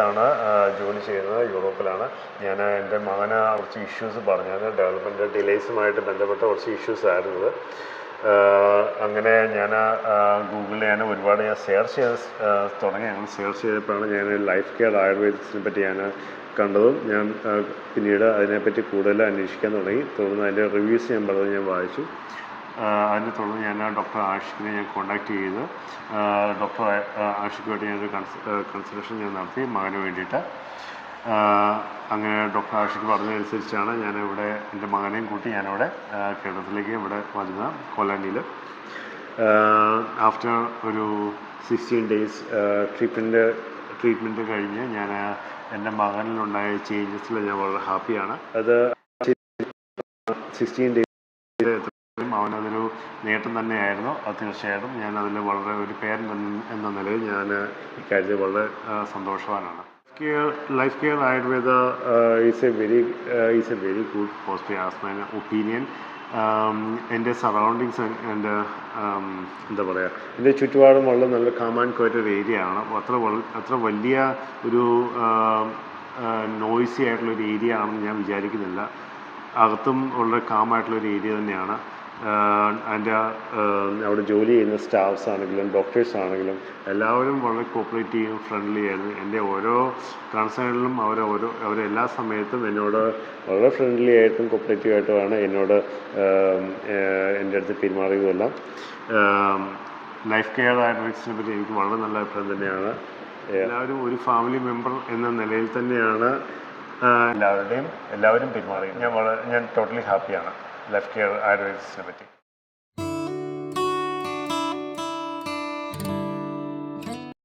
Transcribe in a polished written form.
ആണ് ജോലി ചെയ്യുന്നത്, യൂറോപ്പിലാണ്. ഞാൻ എൻ്റെ മകന് കുറച്ച് ഇഷ്യൂസ് പറഞ്ഞത് ഡെവലപ്മെൻറ്റ് ഡിലേസുമായിട്ട് ബന്ധപ്പെട്ട കുറച്ച് ഇഷ്യൂസ് ആയിരുന്നത്. അങ്ങനെ ഞാൻ ഗൂഗിളിൽ ഒരുപാട് സെർച്ച് ചെയ്ത് തുടങ്ങി. അങ്ങനെ സെർച്ച് ചെയ്തപ്പോഴാണ് ഞാൻ ലൈഫ് കെയർ ആയുർവേദിക്സിനെ പറ്റി ഞാൻ കണ്ടതും ഞാൻ പിന്നീട് അതിനെപ്പറ്റി കൂടുതൽ അന്വേഷിക്കാൻ തുടർന്ന് അതിൻ്റെ റിവ്യൂസ് ഞാൻ പലതും ഞാൻ വായിച്ചു. അതിനെ തുടർന്ന് ഞാൻ ഡോക്ടർ ആഷിഖിനെ ഞാൻ കോൺടാക്റ്റ് ചെയ്ത് ഡോക്ടർ ആഷിഖുമായിട്ട് ഞാനൊരു കൺസൾട്ടേഷൻ ഞാൻ നടത്തി മകന് വേണ്ടിയിട്ട്. അങ്ങനെ ഡോക്ടർ ആഷിഖ് പറഞ്ഞതനുസരിച്ചാണ് ഞാനിവിടെ എൻ്റെ മകനെയും കൂട്ടി ഞാനിവിടെ കേരളത്തിലേക്ക് ഇവിടെ വരുന്ന കൊല്ലാനിയിൽ. ആഫ്റ്റർ ഒരു 16 days ട്രീറ്റ്മെൻറ്റ് കഴിഞ്ഞ് ഞാൻ എൻ്റെ മകനിലുണ്ടായ ചേഞ്ചസിൽ ഞാൻ വളരെ ഹാപ്പിയാണ്. അത് 16 days അവനതൊരു നേട്ടം തന്നെയായിരുന്നു. അത് തീർച്ചയായിട്ടും ഞാനതിൽ വളരെ ഒരു പേരൻ്റ് എന്ന നിലയിൽ ഞാൻ ഇക്കാര്യത്തിൽ വളരെ സന്തോഷവാനാണ്. Life Care Ayurveda is a very good positive as my opinion. എൻ്റെ സറൗണ്ടിങ്സ് എൻ്റെ എന്താ പറയുക, എൻ്റെ ചുറ്റുപാടും വളരെ നല്ല കാം ആൻഡ് ക്വയറ്റ് ഒരു ഏരിയ ആണ്. അത്ര വലിയ ഒരു നോയ്സി ആയിട്ടുള്ളൊരു ഏരിയ ആണെന്ന് ഞാൻ വിചാരിക്കുന്നില്ല. അകത്തും വളരെ കാമായിട്ടുള്ളൊരു ഏരിയ തന്നെയാണ്. അതിൻ്റെ അവിടെ ജോലി ചെയ്യുന്ന സ്റ്റാഫ്സ് ആണെങ്കിലും ഡോക്ടേഴ്സ് ആണെങ്കിലും എല്ലാവരും വളരെ കോപ്പറേറ്റീവും ഫ്രണ്ട്ലി ആയിരുന്നു. എൻ്റെ ഓരോ കൺസേണിലും അവരെല്ലാ സമയത്തും എന്നോട് വളരെ ഫ്രണ്ട്ലി ആയിട്ടും കോപ്പറേറ്റീവായിട്ടുമാണ് എന്നോട് എൻ്റെ അടുത്ത് പെരുമാറിയതെല്ലാം. ലൈഫ് കെയർ ആയുർവേദിക്സിനെ പറ്റി എനിക്ക് വളരെ നല്ല അഭിപ്രായം തന്നെയാണ്. എല്ലാവരും ഒരു ഫാമിലി മെമ്പർ എന്ന നിലയിൽ തന്നെയാണ് എല്ലാവരും പെരുമാറി. ഞാൻ ടോട്ടലി ഹാപ്പിയാണ് ലൈഫ് കെയർ ആയുർവേദിക്സിനെ പറ്റി.